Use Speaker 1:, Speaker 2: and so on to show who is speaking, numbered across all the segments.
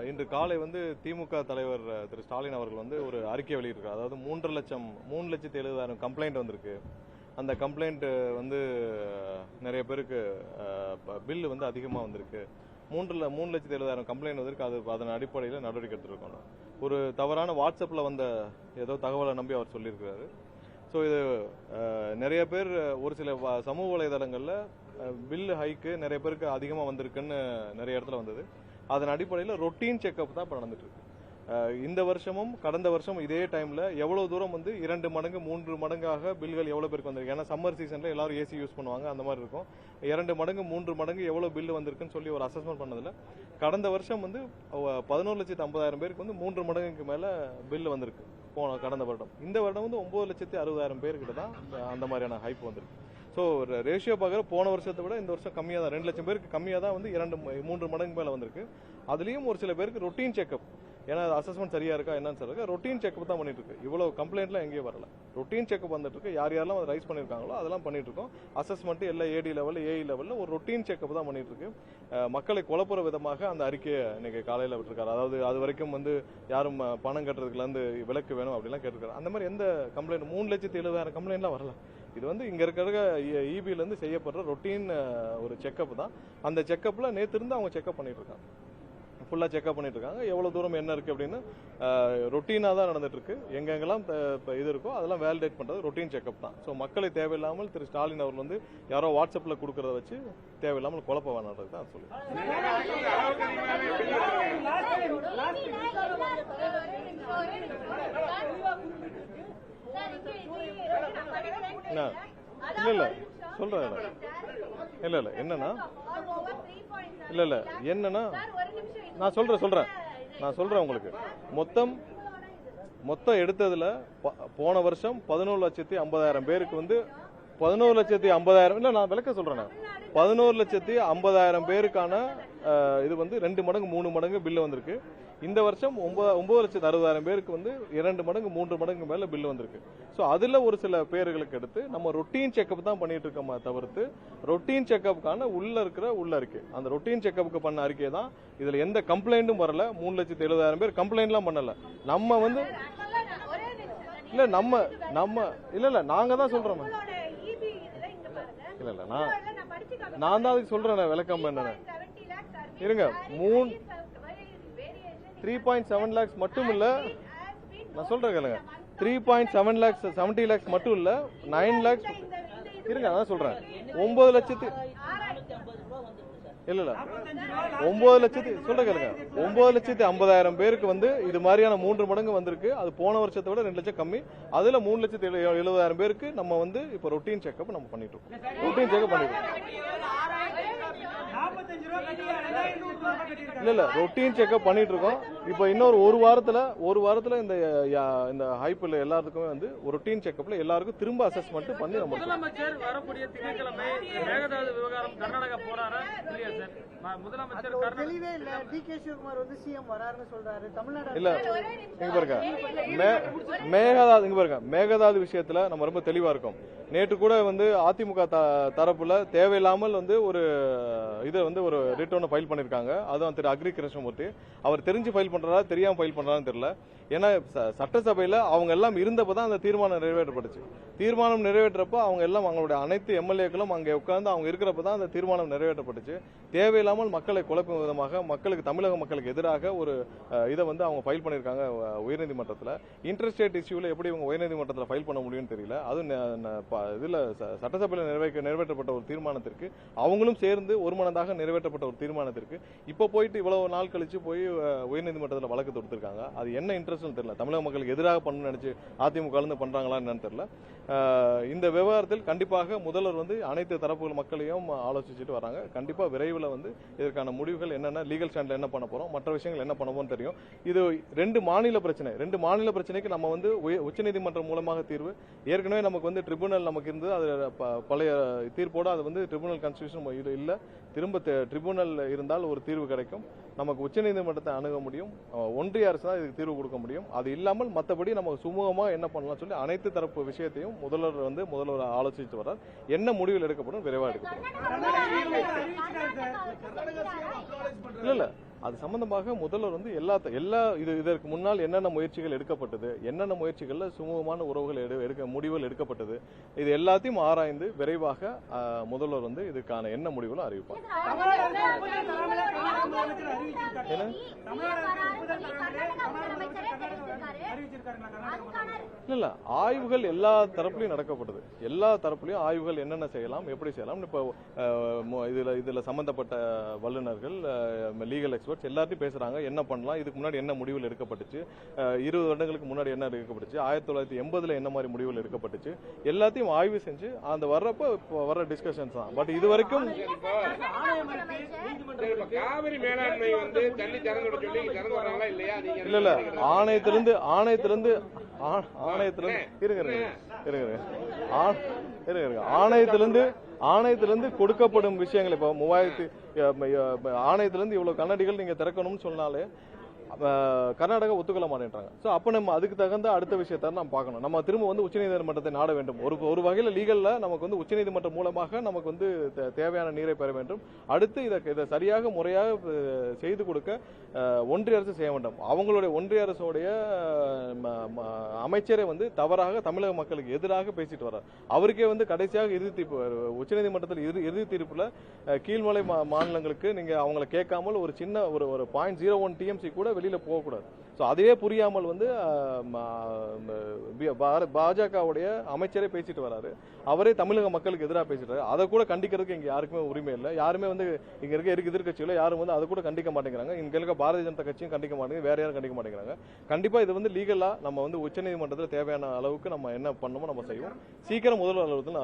Speaker 1: இன்று காலை வந்து திமுக தலைவர் திரு ஸ்டாலின் அவர்கள் வந்து ஒரு அறிக்கை வெளியிட்டிருக்கார். அதாவது 3,70,000 கம்ப்ளைண்ட் வந்திருக்கு. அந்த கம்ப்ளைண்ட் வந்து நிறைய பேருக்கு பில்லு வந்து அதிகமாக வந்திருக்கு. 3,70,000 கம்ப்ளைண்ட் வந்திருக்கு. அதன் அடிப்படையில் நடவடிக்கை எடுத்துருக்கோம். ஒரு தவறான வாட்ஸ்அப்பில் வந்த ஏதோ தகவலை நம்பி அவர் சொல்லியிருக்கிறாரு. ஸோ இது நிறைய பேர் ஒரு சில சமூக வலைதளங்களில் பில்லு ஹைக்கு நிறைய பேருக்கு அதிகமாக வந்திருக்குன்னு நிறைய இடத்துல வந்தது. அதன் அடிப்படையில் ரொட்டீன் செக்அப் தான் இப்போ நடந்துட்டு இருக்கு. இந்த வருஷமும் கடந்த வருஷம் இதே டைம்ல எவ்வளவு தூரம் வந்து 2 மடங்கு 3 மடங்காக பில்கள் எவ்வளவு பேருக்கு வந்திருக்கு. ஏன்னா சம்மர் சீசன்ல எல்லாரும் ஏசி யூஸ் பண்ணுவாங்க, அந்த மாதிரி இருக்கும். 2 மடங்கு 3 மடங்கு எவ்வளவு பில் வந்திருக்குன்னு சொல்லி ஒரு அசஸ்மெண்ட் பண்ணதுல கடந்த வருஷம் வந்து 11,50,000 பேருக்கு வந்து 3 மடங்குக்கு மேல பில் வந்திருக்கு போன கடந்த வருடம். இந்த வருடம் வந்து 9,60,000 பேர்கிட்ட தான் அந்த மாதிரியான ஹைப் வந்திருக்கு. ஸோ ரேஷியோ பார்க்குற போன வருஷத்தை விட இந்த வருஷம் கம்மியாக தான் 2 லட்சம் பேருக்கு கம்மியாக தான் வந்து 2-3 மடங்கு மேலே வந்திருக்கு. அதுலேயும் ஒரு சில பேருக்கு ரொட்டீன் செக்அப், ஏன்னா அசஸ்மெண்ட் சரியா இருக்கா என்னன்னு சொல்லுங்க, ரொட்டீன் செக்அப் தான் பண்ணிட்டு இருக்கு. இவ்வளவு கம்ப்ளைண்ட்லாம் எங்கேயும் வரல, ரொட்டீன் செக்அப் வந்துட்டு இருக்கு. யாரெல்லாம் அதை ரைஸ் பண்ணிருக்காங்களோ அதெல்லாம் பண்ணிட்டு இருக்கோம். அசஸ்மெண்ட் எல்லாம் ஏடி லெவல் ஏஇ லெவலில் ஒரு ரொட்டீன் செக்அப் தான் பண்ணிட்டு இருக்கு. மக்களை குழப்புற விதமாக அந்த அறிக்கையை இன்னைக்கு காலையில் விட்டுருக்காரு. அதாவது அது வரைக்கும் வந்து யாரும் பணம் கட்டுறதுக்குல இருந்து விலக்கு வேணும் அப்படிலாம் கேட்டிருக்காரு. அந்த மாதிரி எந்த கம்ப்ளைண்ட் 3,70,000 கம்ப்ளைண்ட்லாம் வரல. இது வந்து இங்க இருக்கிற இபில இருந்து செய்யப்படுற ரொட்டீன் ஒரு செக்அப் தான். அந்த செக்அப்ல நேத்து இருந்து அவங்க செக்அப் பண்ணிட்டு இருக்காங்க, ஃபுல்லா செக்அப் பண்ணிட்டு இருக்காங்க. எவ்வளவு தூரம் என்ன இருக்கு அப்படின்னு ரொட்டீனா தான் நடந்துட்டு இருக்கு. எங்கெங்கெல்லாம் இது இருக்கோ அதெல்லாம் வேலிடேட் பண்றது ரொட்டீன் செக்அப் தான். ஸோ மக்களை தேவையில்லாமல் திரு ஸ்டாலின் அவர்கள் வந்து யாரோ வாட்ஸ்அப்ல கொடுக்கறத வச்சு தேவையில்லாமல் குழப்ப வேணான்றது தான் சொல்லி. இல்ல சொல்றேன். இல்ல என்னன்னா இல்ல என்னன்னா நான் சொல்றேன் உங்களுக்கு மொத்தம் எடுத்ததுல போன வருஷம் 11,50,000 பேருக்கு வந்து 11,50,000 இல்ல நான் விளக்க சொல்றேன். 11,50,000 பேருக்கான இது வந்து 2 மடங்கு 3 மடங்கு பில்லு வந்திருக்கு. இந்த வருஷம் 9,60,000 பேருக்கு வந்து 2 மடங்கு 3 மடங்கு மேல பில்லு வந்திருக்கு. ஸோ அதுல ஒரு சில பேர்களுக்கு எடுத்து நம்ம ரொட்டீன் செக்அப் தான் பண்ணிட்டு இருக்கோமா தவிர்த்து ரொட்டீன் செக்அப்புக்கான உள்ள அறிக்கை, அந்த ரொட்டீன் செக்அப்புக்கு பண்ண அறிக்கை தான். இதுல எந்த கம்ப்ளைண்ட்டும் வரல. 3,70,000 பேர் கம்ப்ளைண்ட்லாம் பண்ணல. நம்ம வந்து இல்ல இல்ல நாங்க தான் சொல்றோம். இல்ல நான் தான் அதுக்கு சொல்றேன் விளக்கம் என்னன்னு இருங்க. 3.7 lakhs மட்டும் இல்ல, நான் சொல்றேன் கேளுங்க. 3.7 lakhs 70 lakhs மட்டும் இல்ல, 9 lakhs இருங்க, அதான் சொல்றேன். 9 லட்சத்து இல்ல 9 லட்சத்து சொல்ற கேளுங்க. 9,50,000 பேருக்கு வந்து இது மாதிரியான 3 மடங்கு வந்திருக்கு. அது போன வருஷத்தை விட 2 லட்சம் கம்மி. அதுல 3,70,000 பேருக்கு நம்ம வந்து இப்ப ரொட்டீன் செக்அப் நம்ம பண்ணிட்டு இருக்கோம். ரொட்டீன் செக்அப் பண்ணிட்டு இல்ல ரொட்டீன் செக்அப் பண்ணிட்டு இருக்கோம். இப்ப இன்னொரு ஒரு வாரத்துல இந்த ஹைப்ல எல்லாத்துக்குமே வந்து ஒரு ரொட்டீன் செக்அப்ல எல்லாருக்கும் திரும்ப அசஸ்மெண்ட் பண்ணி நம்ம
Speaker 2: முதலமைச்சர் வரக்கூடிய திங்கட்கிழமை மேகதாது விவகாரம் கர்நாடகா போறாரா இல்லையா சார்? முதலமைச்சர் தெளிவே இல்ல. டிகே சிவகுமார் வந்து சிஎம் வராருன்னு சொல்றாரு. தமிழ்நாடு
Speaker 1: இல்ல இங்க பாருங்க, மேகதாது இங்க பாருங்க, மேகதாது விஷயத்துல நம்ம ரொம்ப தெளிவா இருக்கோம். நேற்று கூட வந்து அதிமுக தரப்புல தேவையில்லாமல் வந்து ஒரு இதை வந்து ஒரு ரிட்டர்னை ஃபைல் பண்ணிருக்காங்க. அதுவும் திரு அக்ரி கிருஷ்ணமூர்த்தி அவர் தெரிஞ்சு ஃபைல் பண்றாரா தெரியாம ஃபைல் பண்றான்னு தெரியல. ஏன்னா சட்டசபையில அவங்க எல்லாம் இருந்தப்பதான் அந்த தீர்மானம் நிறைவேற்றப்பட்டுச்சு. தீர்மானம் நிறைவேற்றப்ப அவங்க எல்லாம் அவங்களுடைய அனைத்து எம்எல்ஏக்களும் அங்கே உட்கார்ந்து அவங்க இருக்கிறப்பதான் அந்த தீர்மானம் நிறைவேற்றப்பட்டுச்சு. தேவையில்லாமல் மக்களை குழப்பும் விதமாக தமிழக மக்களுக்கு எதிராக ஒரு இதை வந்து அவங்க ஃபைல் பண்ணிருக்காங்க உயர்நீதிமன்றத்தில். இன்டர்ஸ்டேட் இஷ்யூல எப்படி இவங்க உயர்நீதிமன்றத்தில் ஃபைல் பண்ண முடியும்னு தெரியல. அதுவும் இதுல சட்டசபையில் நிறைவேற்றப்பட்ட ஒரு தீர்மானத்திற்கு அவங்களும் சேர்ந்து ஒருமனதாக நிறைவேற்றப்பட்ட ஒரு தீர்மானத்திற்கு இப்ப போயிட்டு இவ்வளவு நாள் கழிச்சு போய் உயர்நீதிமன்றத்தில் வழக்கு தொடுத்திருக்காங்க. அது என்ன இன்ட்ரெஸ்ட் தெரியல. தமிழக மக்களுக்கு எதிராக பண்ணு நினைச்சு அதிமுக பண்றாங்களா என்னன்னு தெரியல. இந்த விவகாரத்தில் கண்டிப்பாக முதல்வர் வந்து அனைத்து தரப்புகள் மக்களையும் ஆலோசிச்சுட்டு வராங்க. கண்டிப்பா விரைவில் வந்து இதற்கான முடிவுகள் என்னென்ன, லீகல் ஸ்டாண்ட்ல என்ன பண்ண போறோம், மற்ற விஷயங்கள் என்ன பண்ணுவோம் தெரியும். இது 2 மாநில பிரச்சனைக்கு நம்ம வந்து உச்சநீதிமன்றம் மூலமாக தீர்வு. ஏற்கனவே நமக்கு வந்து ட்ரிபுனல் நமக்கு இருந்தது. அது பழைய தீர்ப்போட அது வந்து ட்ரிபுனல் கான்ஸ்டிடியூஷன் இல்ல. திரும்ப ட்ரிபுனல் இருந்தால் ஒரு தீர்வு கிடைக்கும். நமக்கு உச்சநீதிமன்றத்தை அணுக முடியும். ஒன்றிய அரசு தான் இதுக்கு தீர்வு கொடுக்க முடியும். அது இல்லாமல் மற்றபடி நம்ம சுமூகமா என்ன பண்ணலாம் சொல்லி அனைத்து தரப்பு விஷயத்தையும் முதல்வர் ஆலோசித்து வர்றார். என்ன முடிவில் எடுக்கப்படும் விரைவாக எடுக்கப்படும். இல்ல அது சம்பந்தமாக முதல்வர் வந்து இதற்கு முன்னால் என்னென்ன முயற்சிகள் எடுக்கப்பட்டது, என்னென்ன முயற்சிகள்ல சுமூகமான உறவுகள் முடிவுகள் எடுக்கப்பட்டது, இது எல்லாத்தையும் ஆராய்ந்து விரைவாக முதல்வர் வந்து இதுக்கான என்ன முடிவுகளும் அறிவிப்பார். இல்ல ஆய்வுகள் எல்லா தரப்புலையும் நடக்கப்பட்டது. எல்லா தரப்புலையும் ஆய்வுகள் என்னென்ன செய்யலாம், எப்படி செய்யலாம், இப்போ இதுல சம்பந்தப்பட்ட வல்லுநர்கள், லீகல் எக்ஸ்பர்ட்ஸ் எல்லாத்தையும் பேசுறாங்க. என்ன பண்ணலாம், இதுக்கு முன்னாடி என்ன முடிவுகள் எடுக்கப்பட்டுச்சு, 20 வருடங்களுக்கு முன்னாடி என்ன எடுக்கப்பட்டுச்சு, 1980 என்ன மாதிரி முடிவுகள் எடுக்கப்பட்டுச்சு, எல்லாத்தையும் ஆய்வு செஞ்சு அந்த வர்ற டிஸ்கஷன்ஸ் தான். பட் இது வரைக்கும்
Speaker 3: காவிரி மேலாண்மை வந்து தண்ணி திறந்து சொல்லி திறந்து வராங்களா இல்லையா?
Speaker 1: இல்ல ஆணையத்திலிருந்து ஆணையத்திலிருந்து கொடுக்கப்படும் விஷயங்கள், இப்போ 3000 ஆணையத்திலிருந்து இவ்வளவு கண்ணாடிகள் நீங்க திறக்கணும்னு சொன்னாலே கர்நாடகா ஒத்துக்கொள்ள மாட்டேன்றாங்க. ஸோ அப்போ நம்ம அதுக்கு தகுந்த அடுத்த விஷயத்தை நம்ம பார்க்கணும். நம்ம திரும்ப வந்து உச்சநீதிமன்றத்தை நாட வேண்டும். ஒரு வகையில் லீகல்ல நமக்கு வந்து உச்சநீதிமன்றம் மூலமாக நமக்கு வந்து தேவையான நீரை பெற வேண்டும். அடுத்து இதை சரியாக முறையாக செய்து கொடுக்க ஒன்றிய அரசு செய்ய வேண்டும். அவங்களுடைய ஒன்றிய அரசுடைய அமைச்சரே வந்து தவறாக தமிழக மக்களுக்கு எதிராக பேசிட்டு வர்றார். அவருக்கே வந்து கடைசியாக இறுதி தீர்ப்பு உச்சநீதிமன்றத்தில் இறுதி தீர்ப்புல கீழ்மலை மாநிலங்களுக்கு நீங்க அவங்களை கேட்காமல் ஒரு சின்ன ஒரு 0.01 TMC கூட வெளியில போகக்கூடாது. ஸோ அதையே புரியாமல் வந்து பாஜகவுடைய அமைச்சரே பேசிட்டு வராரு. அவரே தமிழக மக்களுக்கு எதிராக பேசிட்டு வராரு. அதை கூட கண்டிக்கிறதுக்கு இங்க யாருக்குமே உரிமை இல்லை. யாருமே வந்து இங்க இருக்க எதிர்கட்சிகளோ யாரும் வந்து அதை கூட கண்டிக்க மாட்டேங்கிறாங்க. இங்க இருக்க பாரதிய ஜனதா கட்சியும் கண்டிக்க மாட்டேங்குது, வேற யாரும் கண்டிக்க மாட்டேங்கிறாங்க. கண்டிப்பா இது வந்து லீகலா நம்ம வந்து உச்சநீதிமன்றத்தில் தேவையான அளவுக்கு நம்ம என்ன பண்ணணுமோ நம்ம செய்வோம். சீக்கிரம் முதல்வர் அலுவலகத்தில்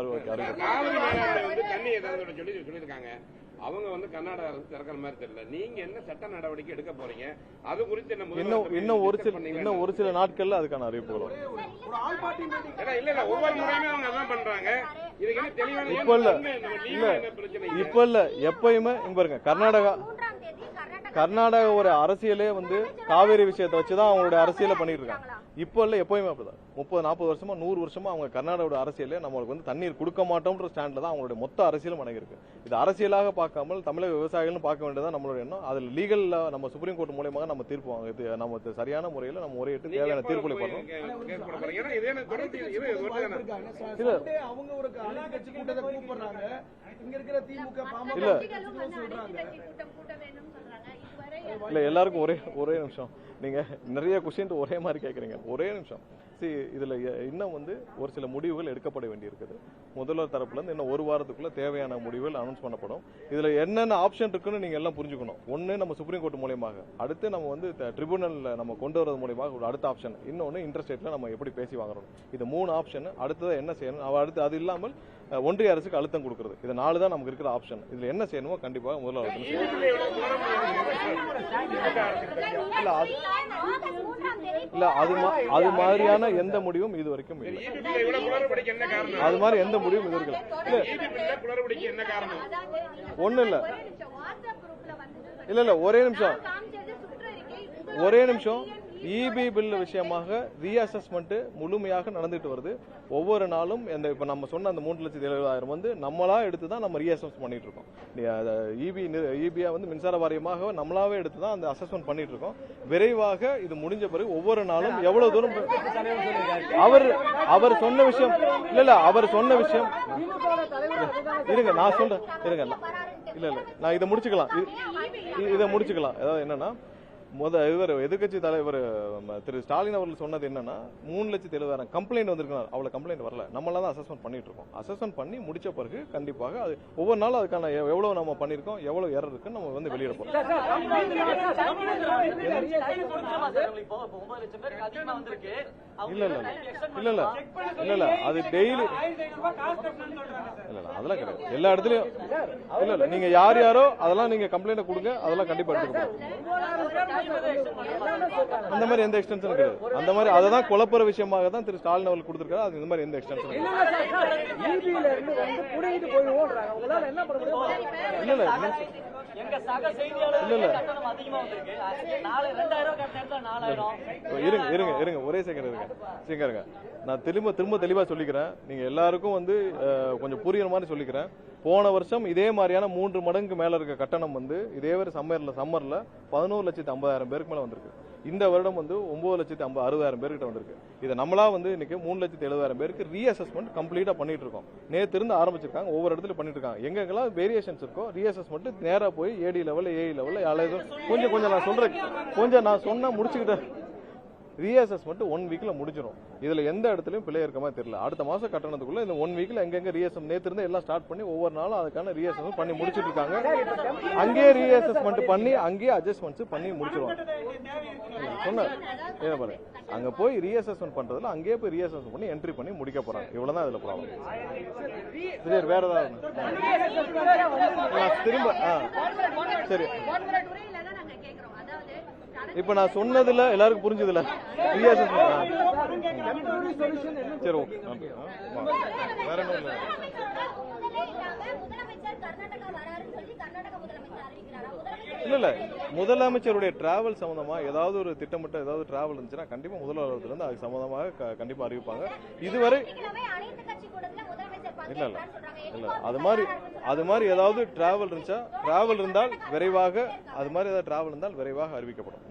Speaker 3: சொல்லியிருக்காங்க. அவங்க வந்து கர்நாடக அரசு திறக்கிற மாதிரி தெரியல. நீங்க என்ன சட்ட நடவடிக்கை எடுக்க போறீங்க, அது குறித்து
Speaker 1: இன்னும் ஒரு சில நாட்கள்ல அதுக்கான அறிவிப்புகள் வரும்.
Speaker 3: இல்ல ஒவ்வொரு முறையுமே அவங்க அதான் பண்றாங்க. இதுக்கு என்ன தெளிவான
Speaker 1: இப்ப இல்ல எப்பயுமே இங்க பாருங்க, கர்நாடகா ஒரு அரசியலே வந்து காவேரி விஷயத்தை வச்சுதான் அவங்களுடைய அரசியலை பண்ணிட்டு இருக்காங்க. இப்ப இல்ல எப்பயுமே அப்படிதான். 30-40 வருஷமா 100 வருஷமா அவங்க கர்நாடகாவோட அரசியலே நம்மளுக்கு வந்து தண்ணீர் கொடுக்க மாட்டோம்ன்ற ஸ்டாண்ட்ல தான் அவங்களுடைய மொத்த அரசியலும் அடங்கியிருக்கு. இது அரசியலாக பார்க்காமல் தமிழக விவசாயிகளும் பார்க்க வேண்டியதான் நம்மளுடைய எண்ணம். அதுல லீகல்ல நம்ம சுப்ரீம் கோர்ட் மூலமாக நம்ம தீர்ப்பு வாங்க, இது நம்ம சரியான முறையில் நம்ம முறையிட்டு தேவையான தீர்ப்புகளை பண்ணணும். இல்ல எல்லாருக்கும் ஒரே நிமிஷம், நீங்க நிறைய கொஸ்டின் ஒரே மாதிரி கேட்கறீங்க. ஒரே நிமிஷம். இதுல இன்னும் வந்து ஒரு சில முடிவுகள் எடுக்கப்பட வேண்டியிருக்குது. முதல்வர் தரப்புல இருந்து இன்னும் ஒரு வாரத்துக்குள்ள தேவையான முடிவுகள் அனௌன்ஸ் பண்ணப்படும். இதுல என்னென்ன ஆப்ஷன் இருக்குன்னு நீங்க எல்லாம் புரிஞ்சுக்கணும். ஒன்னு நம்ம சுப்ரீம் கோர்ட் மூலமாக, அடுத்து நம்ம வந்து ட்ரிபியூனல்ல நம்ம கொண்டு வரது மூலமாக ஒரு அடுத்த ஆப்ஷன், இன்னொன்னு இன்டர்ஸ்டேட்ல நம்ம எப்படி பேசி வாங்குறோம். இது 3 ஆப்ஷன். அடுத்தது என்ன செய்யணும், அடுத்து அது இல்லாமல் ஒன்றிய அரசுக்கு அழுத்தம் கொடுக்கிறது. இது 4 தான் நமக்கு இருக்கிற ஆப்ஷன். இதுல என்ன செய்யணுமோ கண்டிப்பாக முதல்வர் இல்ல அது மாதிரியான எந்த முடிவும் இது வரைக்கும் இல்லை. அது மாதிரி எந்த முடிவும் இது வரைக்கும் ஒண்ணு இல்ல. இல்ல ஒரே நிமிஷம். இபி பில் விஷயமாக ரீஅசஸ்மெண்ட் முழுமையாக நடந்துட்டு வருது. ஒவ்வொரு நாளும் இப்ப நம்ம சொன்ன அந்த 3,70,000 வந்து நம்மளா எடுத்து தான் நம்ம ரீஅசஸ் பண்ணிட்டு இருக்கோம். இபியா வந்து மின்சார வாரியமாக நம்மளாவே எடுத்து தான் அந்த அசஸ்மெண்ட் பண்ணிட்டு இருக்கோம். விரைவாக இது முடிஞ்ச பிறகு ஒவ்வொரு நாளும் எவ்வளவு தூரம் அவர் சொன்ன விஷயம் அவர் சொன்ன விஷயம் இருங்க நான் சொல்றேன் இல்ல நான் இதை முடிச்சுக்கலாம். அதாவது என்னன்னா இவர் எதிர்கட்சி தலைவர் திரு ஸ்டாலின் அவர்கள் சொன்னது என்னன்னா 3,70,000 கம்ப்ளைண்ட் வந்திருக்காங்க. அவ்வளவு கம்ப்ளைண்ட் வரல, நம்மள தான் அசஸ்மெண்ட் பண்ணிட்டு இருக்கோம். அசஸ்மெண்ட் பண்ணி முடிச்ச பிறகு கண்டிப்பாக அது ஒவ்வொரு நாளும் அதுக்கான எவ்வளவு நம்ம பண்ணிருக்கோம், எவ்வளவு எரர் இருக்குன்னு நம்ம வந்து வெளியிட போறோம். இல்ல அது டெய்லி அதெல்லாம் கிடையாது. எல்லா இடத்துலயும் இல்ல நீங்க யாரோ அதெல்லாம் நீங்க கம்ப்ளைண்ட் கொடுங்க, அதெல்லாம் கண்டிப்பா எடுத்துக்கணும். அந்த மாதிரி எந்த எக்ஸ்டென்ஷன் கிடையாது. அந்த மாதிரி அததான் குழப்பற விஷயமாக தான் திரு ஸ்டாலின் அவர்கள் கொடுத்திருக்காரு. அது இந்த மாதிரி எந்த எக்ஸ்டென்ஷன் இல்ல இருங்க ஒரே செகண்ட் இருங்க. நான் திரும்ப தெளிவா சொல்லிக்கிறேன். நீங்க எல்லாருக்கும் வந்து கொஞ்சம் புரியுற மாதிரி சொல்லிக்கிறேன். போன வருஷம் இதே மாதிரியான 3 மடங்கு மேல இருக்க கட்டணம் வந்து இதே ஒரு சம்மர்ல 11,50,000 பேருக்கு மேல வந்திருக்கு. இந்த வருடம் வந்து 9,60,000 பேர்கிட்ட வந்திருக்கு. இதை நம்மளா வந்து இன்னைக்கு 3,70,000 பேருக்கு ரீஅசஸ்மெண்ட் கம்ப்ளீட்டா பண்ணிட்டு இருக்கோம். நேத்து இருந்து ஆரம்பிச்சிருக்காங்க, ஒவ்வொரு இடத்துல பண்ணிட்டு இருக்காங்க. எங்கெங்கெல்லாம் வேரியேஷன்ஸ் இருக்கோ ரீஅசஸ்மெண்ட் நேரா போய் ஏடி லெவல் ஏஇ லெவல் கொஞ்சம் நான் சொல்றேன், நான் சொன்னா முடிச்சுக்கிட்டேன். ரீஅசஸ்மெண்ட் 1 வீக்ல முடிஞ்சிடும். இதுல எந்த இடத்துலயும் பிழை இருக்க மாதிரி தெரியல. அடுத்த மாசம் கட்டணத்துக்குள்ள இந்த 1 வீக்ல எங்கெங்க ரீஅசஸ்மெண்ட் நேத்து இருந்து எல்லாம் ஸ்டார்ட் பண்ணி ஒவ்வொரு நாளும் அதுக்கான ரீஅசஸ்மெண்ட் பண்ணி முடிச்சிட்டு இருக்காங்க. அங்கேயே ரீஅசஸ்மெண்ட் பண்ணி அங்கேயே அட்ஜஸ்ட்மெண்ட்ஸ் பண்ணி முடிச்சிருவாங்க. சொன்ன என்ன பாருங்க, அங்க போய் ரீஅசஸ்மெண்ட் பண்றதுல அங்கேயே போய் ரீஅசஸ்மெண்ட் பண்ணி என்ட்ரி பண்ணி முடிக்க போறாங்க. இவ்வளவுதான் இதுல ப்ராப்ளம். சரி, வேற ஏதாவது திரும்ப சரி. இப்ப நான் சொன்னதுல எல்லாருக்கும் புரிஞ்சதுல சரி, ஓகே, நன்றி. வேற ஒன்றும் இல்லை. இல்ல முதலமைச்சருடைய டிராவல் சம்பந்தமா ஏதாவது ஒரு திட்டமிட்ட ஏதாவது டிராவல் இருந்துச்சுன்னா கண்டிப்பா முதல்வரத்துல இருந்து அது சம்பந்தமாக கண்டிப்பா அறிவிப்பாங்க. இதுவரை இல்ல அது மாதிரி ஏதாவது டிராவல் இருந்தால் விரைவாக அறிவிக்கப்படும்.